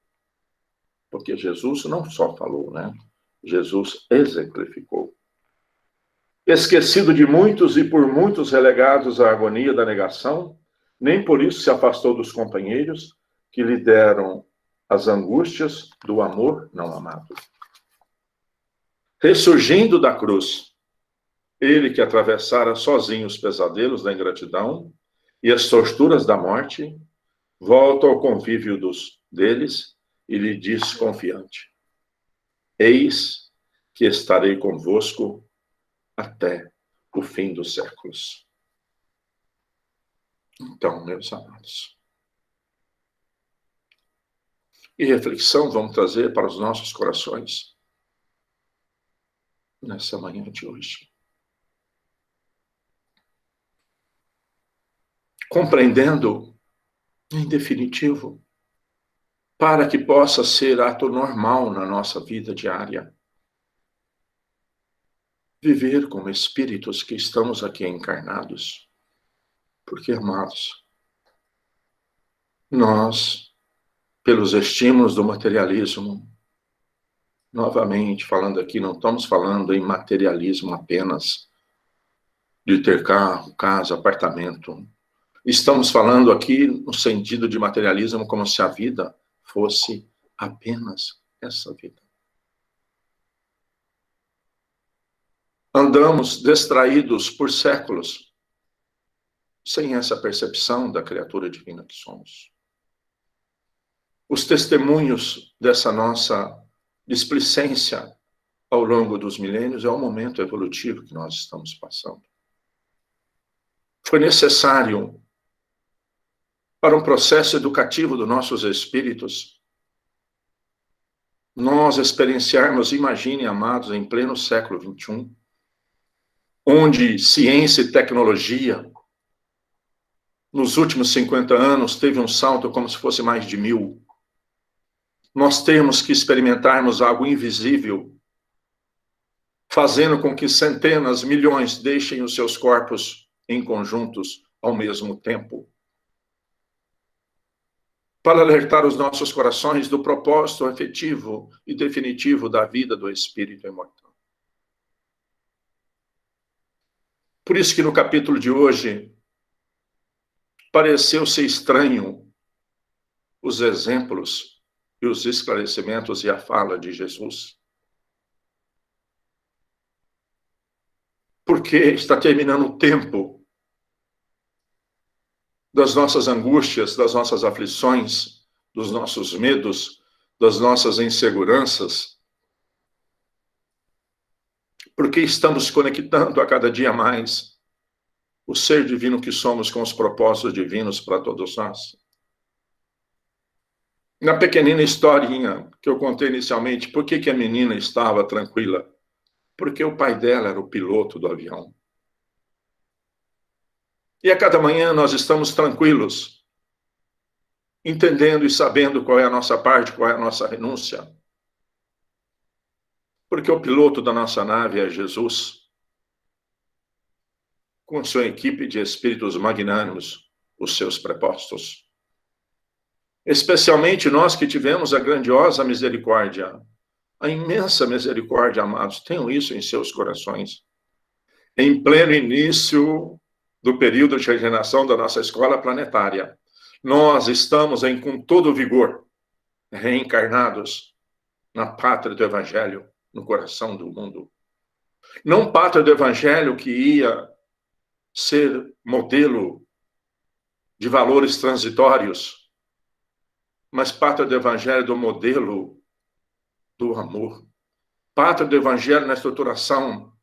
Porque Jesus não só falou, né? Jesus exemplificou. Esquecido de muitos e por muitos relegados à agonia da negação, nem por isso se afastou dos companheiros que lhe deram as angústias do amor não amado. Ressurgindo da cruz, ele que atravessara sozinho os pesadelos da ingratidão e as torturas da morte, volta ao convívio deles e lhe diz confiante: eis que estarei convosco até o fim dos séculos. Então, meus amados, e reflexão vamos trazer para os nossos corações nessa manhã de hoje. Compreendendo, em definitivo, para que possa ser ato normal na nossa vida diária. Viver como espíritos que estamos aqui encarnados. Porque, amados, nós, pelos estímulos do materialismo, novamente falando aqui, não estamos falando em materialismo apenas, de ter carro, casa, apartamento. Estamos falando aqui no sentido de materialismo como se a vida fosse apenas essa vida. Andamos distraídos por séculos, sem essa percepção da criatura divina que somos. Os testemunhos dessa nossa displicência ao longo dos milênios é o momento evolutivo que nós estamos passando. Foi necessário, para um processo educativo dos nossos espíritos, nós experienciarmos, imagine, amados, em pleno século XXI, onde ciência e tecnologia, nos últimos 50 anos, teve um salto como se fosse mais de 1000. Nós temos que experimentarmos algo invisível, fazendo com que centenas, milhões deixem os seus corpos em conjuntos ao mesmo tempo. Para alertar os nossos corações do propósito efetivo e definitivo da vida do Espírito imortal. Por isso que no capítulo de hoje, pareceu ser estranho os exemplos e os esclarecimentos e a fala de Jesus. Porque está terminando o tempo das nossas angústias, das nossas aflições, dos nossos medos, das nossas inseguranças. Porque estamos conectando a cada dia mais o ser divino que somos com os propósitos divinos para todos nós. Na pequenina historinha que eu contei inicialmente, por que a menina estava tranquila? Porque o pai dela era o piloto do avião. E a cada manhã nós estamos tranquilos, entendendo e sabendo qual é a nossa parte, qual é a nossa renúncia. Porque o piloto da nossa nave é Jesus, com sua equipe de espíritos magnânimos, os seus prepostos. Especialmente nós que tivemos a grandiosa misericórdia, a imensa misericórdia, amados, tenham isso em seus corações. Em pleno início do período de regeneração da nossa escola planetária, nós estamos com todo vigor, reencarnados na pátria do Evangelho, no coração do mundo. Não pátria do Evangelho que ia ser modelo de valores transitórios, mas pátria do Evangelho do modelo do amor. Pátria do Evangelho na estruturação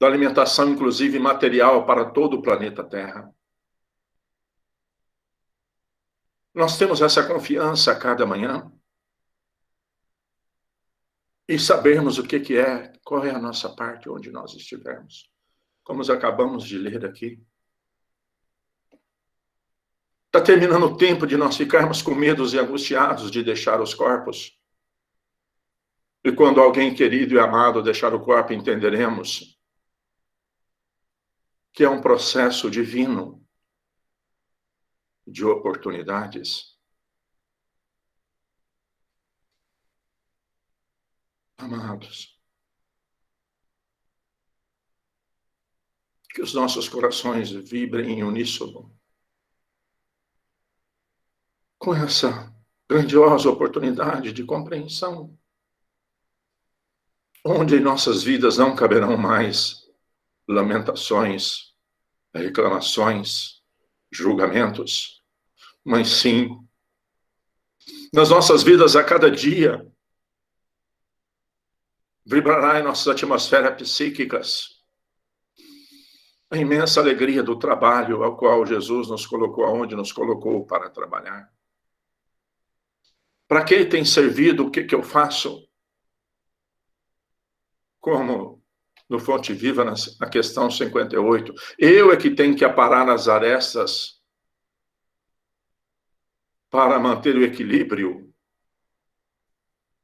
da alimentação, inclusive material, para todo o planeta Terra. Nós temos essa confiança a cada manhã e sabermos o que é, qual é a nossa parte onde nós estivermos. Como acabamos de ler aqui. Está terminando o tempo de nós ficarmos com medos e angustiados de deixar os corpos. E quando alguém querido e amado deixar o corpo, entenderemos que é um processo divino de oportunidades. Amados, que os nossos corações vibrem em uníssono com essa grandiosa oportunidade de compreensão, onde em nossas vidas não caberão mais lamentações, reclamações, julgamentos, mas sim, nas nossas vidas a cada dia, vibrará em nossas atmosferas psíquicas a imensa alegria do trabalho ao qual Jesus nos colocou, aonde nos colocou para trabalhar. Para que tem servido, o que eu faço? Como no Fonte Viva, na questão 58, eu é que tenho que aparar as arestas para manter o equilíbrio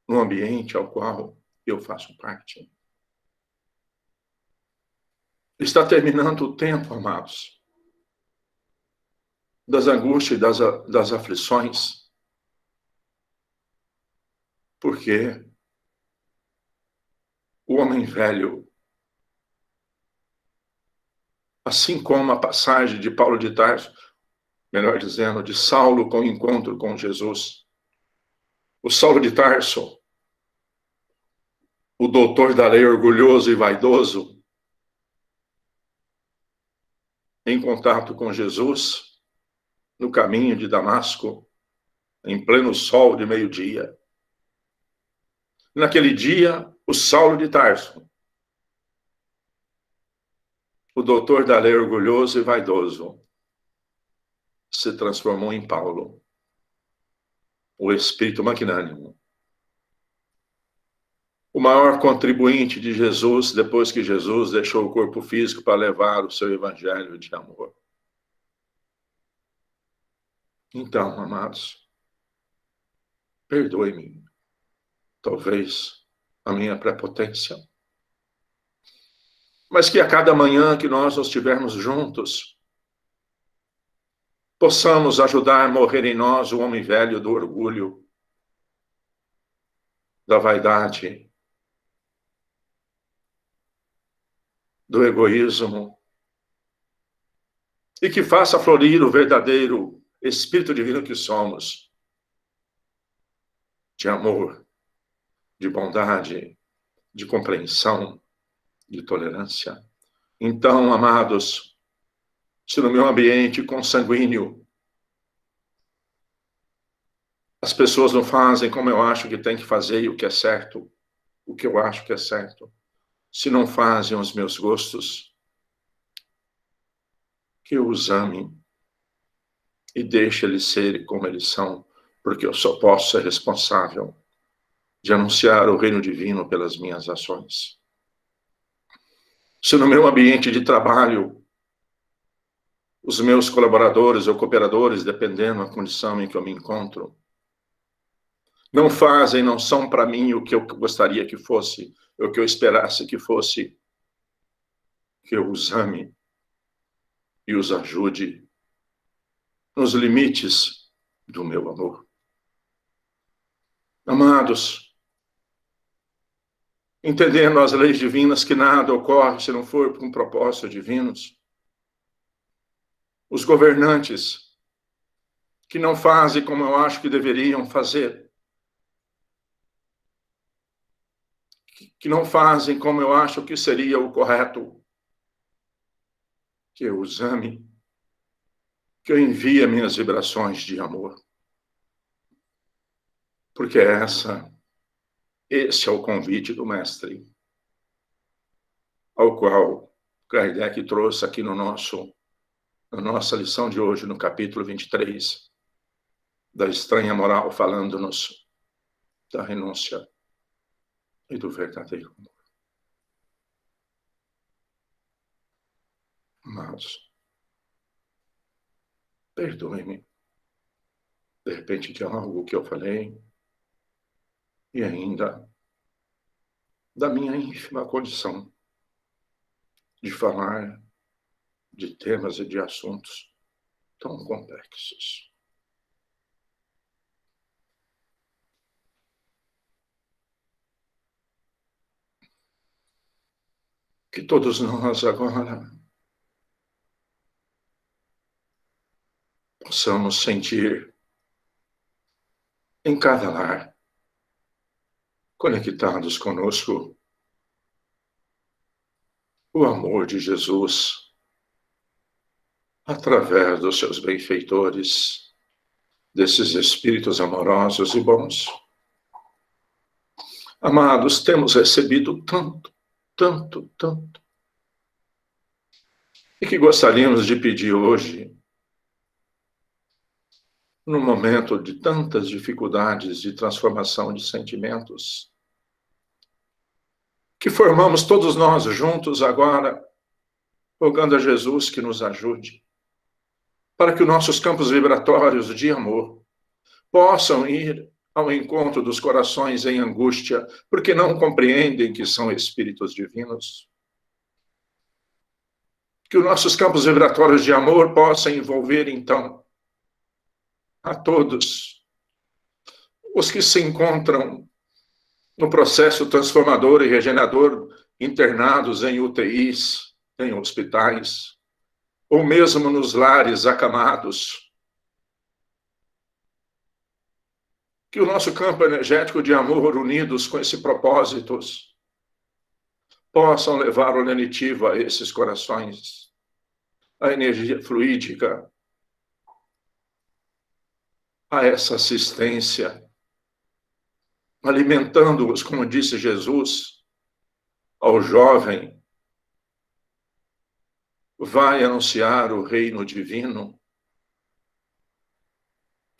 no ambiente ao qual eu faço parte. Está terminando o tempo, amados, das angústias e das aflições, porque o homem velho, assim como a passagem de Paulo de Tarso, melhor dizendo, de Saulo com o encontro com Jesus, o Saulo de Tarso, o doutor da lei orgulhoso e vaidoso, em contato com Jesus, no caminho de Damasco, em pleno sol de meio-dia. Naquele dia, o Saulo de Tarso, o doutor da lei orgulhoso e vaidoso, se transformou em Paulo, o espírito magnânimo, o maior contribuinte de Jesus depois que Jesus deixou o corpo físico para levar o seu evangelho de amor. Então, amados, perdoe-me, talvez a minha prepotência, mas que a cada manhã que nós estivermos juntos, possamos ajudar a morrer em nós o homem velho do orgulho, da vaidade, do egoísmo, e que faça florir o verdadeiro Espírito Divino que somos, de amor, de bondade, de compreensão, de tolerância. Então, amados, se no meu ambiente consanguíneo as pessoas não fazem como eu acho que tem que fazer e o que é certo, o que eu acho que é certo, se não fazem os meus gostos, que eu os ame e deixe eles serem como eles são, porque eu só posso ser responsável de anunciar o reino divino pelas minhas ações. Se no meu ambiente de trabalho, os meus colaboradores ou cooperadores, dependendo da condição em que eu me encontro, não fazem, não são para mim o que eu gostaria que fosse, o que eu esperasse que fosse, que eu os ame e os ajude nos limites do meu amor. Amados, entendendo as leis divinas que nada ocorre se não for com propósitos divinos, os governantes que não fazem como eu acho que deveriam fazer, que não fazem como eu acho que seria o correto, que eu os ame, que eu envie minhas vibrações de amor. Porque esse é o convite do Mestre, ao qual Kardec trouxe aqui na nossa lição de hoje, no capítulo 23, da estranha moral, falando-nos da renúncia e do verdadeiro amor. Amados, perdoe-me, de repente, de algo que eu falei, e ainda da minha ínfima condição de falar de temas e de assuntos tão complexos. Que todos nós agora possamos sentir em cada lar, conectados conosco, o amor de Jesus através dos seus benfeitores, desses espíritos amorosos e bons. Amados, temos recebido tanto, tanto, tanto, e que gostaríamos de pedir hoje, num momento de tantas dificuldades de transformação de sentimentos, que formamos todos nós juntos agora, rogando a Jesus que nos ajude, para que os nossos campos vibratórios de amor possam ir ao encontro dos corações em angústia, porque não compreendem que são espíritos divinos. Que os nossos campos vibratórios de amor possam envolver, então, a todos os que se encontram no processo transformador e regenerador, internados em UTIs, em hospitais, ou mesmo nos lares acamados. Que o nosso campo energético de amor, unidos com esse propósito, possam levar o lenitivo a esses corações, a energia fluídica, a essa assistência, alimentando-os, como disse Jesus ao jovem, vai anunciar o reino divino.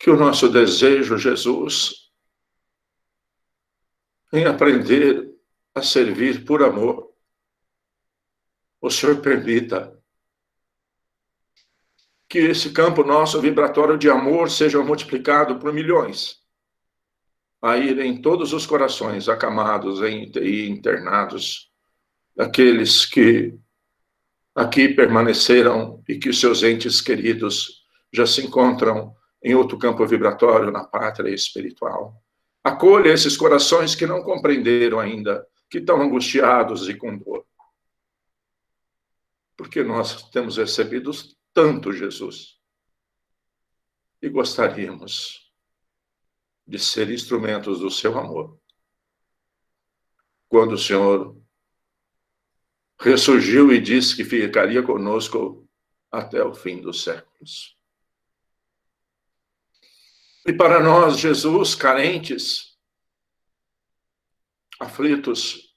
Que o nosso desejo, Jesus, em aprender a servir por amor, o Senhor permita que esse campo nosso vibratório de amor seja multiplicado por milhões, a ir em todos os corações acamados em UTI, internados, aqueles que aqui permaneceram e que os seus entes queridos já se encontram em outro campo vibratório, na pátria espiritual. Acolha esses corações que não compreenderam ainda, que estão angustiados e com dor. Porque nós temos recebido tanto Jesus e gostaríamos de ser instrumentos do seu amor. Quando o Senhor ressurgiu e disse que ficaria conosco até o fim dos séculos. E para nós, Jesus, carentes, aflitos,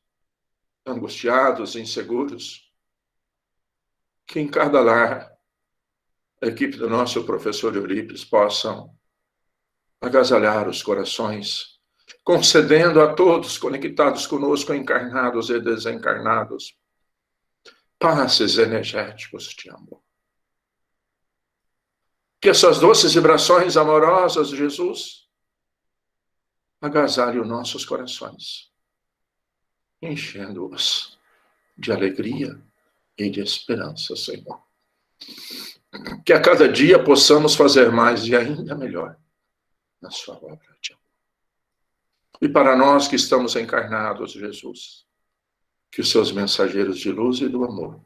angustiados, inseguros, que em cada lar a equipe do nosso professor Eurípides possam agasalhar os corações, concedendo a todos conectados conosco, encarnados e desencarnados, passes energéticos de amor. Que essas doces vibrações amorosas de Jesus agasalhem os nossos corações, enchendo-os de alegria e de esperança, Senhor. Que a cada dia possamos fazer mais e ainda melhor na sua obra de amor. E para nós que estamos encarnados, Jesus, que os seus mensageiros de luz e do amor,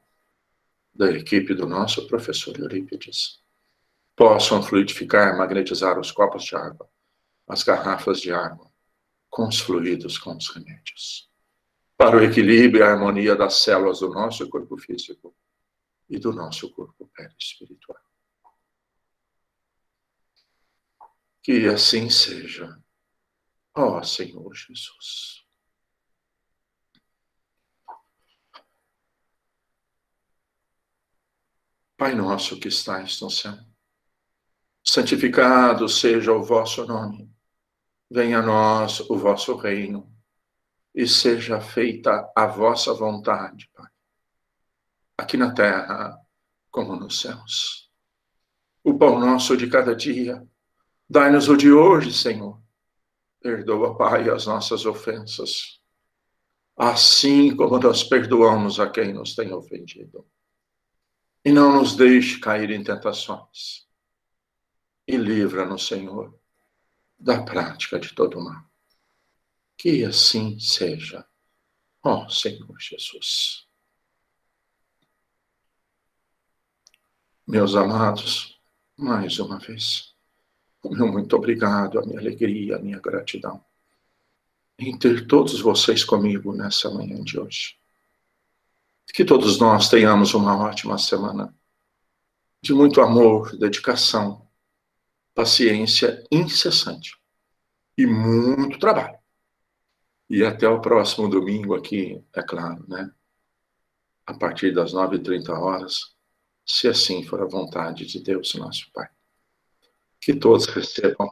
da equipe do nosso professor Eurípides, possam fluidificar, magnetizar os copos de água, as garrafas de água, com os fluidos, com os remédios, para o equilíbrio e a harmonia das células do nosso corpo físico e do nosso corpo perispiritual. Que assim seja, ó Senhor Jesus. Pai nosso que estais no céu, santificado seja o vosso nome. Venha a nós o vosso reino e seja feita a vossa vontade, Pai, aqui na terra como nos céus. O pão nosso de cada dia, dai-nos o de hoje, Senhor. Perdoa, Pai, as nossas ofensas, assim como nós perdoamos a quem nos tem ofendido. E não nos deixe cair em tentações. E livra-nos, Senhor, da prática de todo mal. Que assim seja, ó Senhor Jesus. Meus amados, mais uma vez, o meu muito obrigado, a minha alegria, a minha gratidão em ter todos vocês comigo nessa manhã de hoje. Que todos nós tenhamos uma ótima semana de muito amor, dedicação, paciência incessante e muito trabalho. E até o próximo domingo aqui, é claro, né? A partir das 9h30, se assim for a vontade de Deus, nosso Pai. Que todos recebam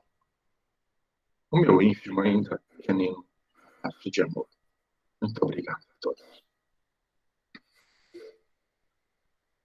o meu ínfimo ainda pequenino ato de amor. Muito obrigado a todos.